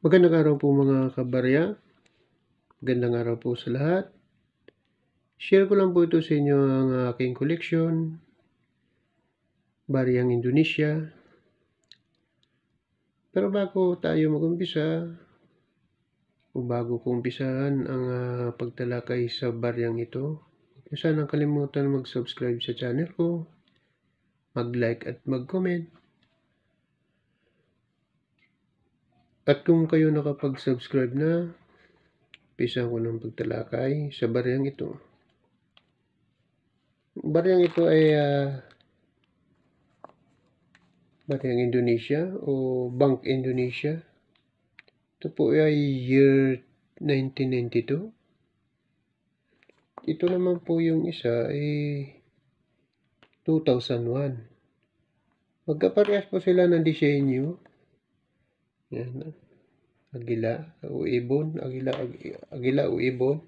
Magandang araw po mga kabarya. Magandang araw po sa lahat. Share ko lang po ito sa inyo ang aking koleksyon. Baryang Indonesia. Pero bago tayo mag-umpisa, o bago ko umpisahan ang pagtalakay sa baryang ito, huwag sanang kalimutan mag-subscribe sa channel ko, mag-like at mag-comment. At kung kayo nakapag-subscribe na, umpisa ko ng pagtalakay sa baryang ito. Baryang ito ay baryang Indonesia o Bank Indonesia. Ito po ay year 1992. Ito naman po yung isa ay 2001. Magkaparehas po sila ng disenyo. Yan. Agila o ibon. Agila o ibon.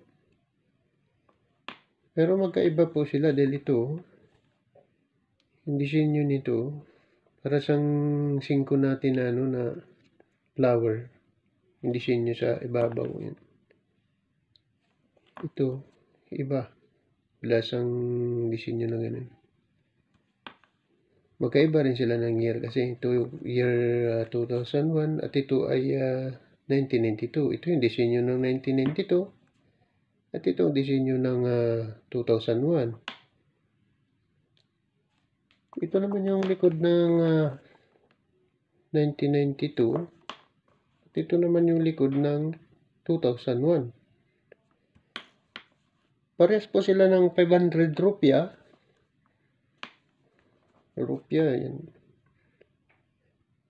Pero magkaiba po sila dahil ito, yung disenyo nito, para sang singko natin na na flower. Yung disenyo sa ibabaw. Yan. Ito, iba. Wala sang disenyo na ganun. Magkaiba rin sila ng year kasi ito year 2001 at ito ay 1992. Ito yung disenyo ng 1992 at ito ang disenyo ng 2001. Ito naman yung likod ng 1992 at ito naman yung likod ng 2001. Parehas po sila ng 500 rupiah. Yan.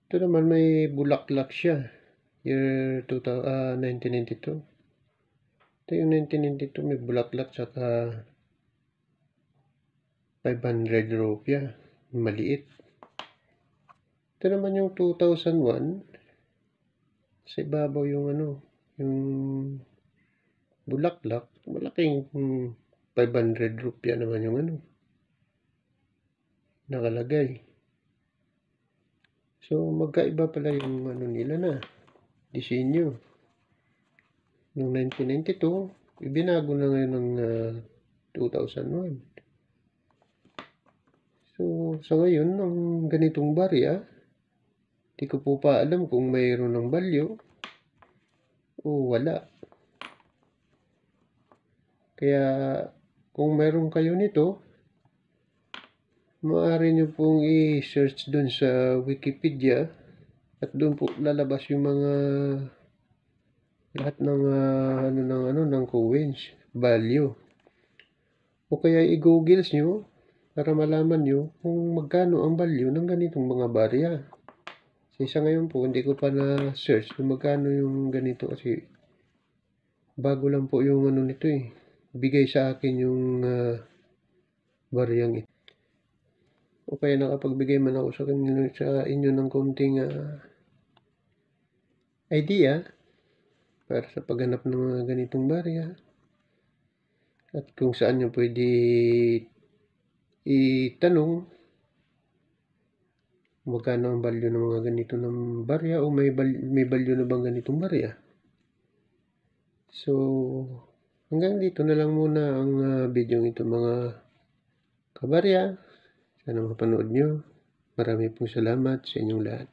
Ito naman may bulaklak siya. Year 1992. Ito yung 1992 may bulaklak saka 500 rupiah. Maliit. Ito naman yung 2001. Sa ibabaw yung yung bulaklak. Malaking 500 rupiah naman yung nakalagay. So, magkaiba pala yung nila na disenyo. Noong 1992, ibinago na ngayon ng 2001. So, sa ngayon, ng ganitong barya, di ko po pa alam kung mayroon ng value o wala. Kaya, kung mayroon kayo nito, maaari nyo pong i-search dun sa Wikipedia at doon po lalabas yung mga lahat ng ng coins, value. O kaya i-google nyo para malaman nyo kung magkano ang value ng ganitong mga barya. Sa ngayon po, hindi ko pa na-search kung magkano yung ganito kasi bago lang po yung nito eh. Bigay sa akin yung baryang ito. O kaya nakapagbigay man ako sa inyo ng konting idea para sa paghanap ng mga ganitong barya at kung saan nyo pwede itanong magkano ang value ng mga ganito ng barya o may value na bang ganitong barya. So, hanggang dito na lang muna ang video ito mga kabarya. Sana mapanood nyo. Marami pong salamat sa inyong lahat.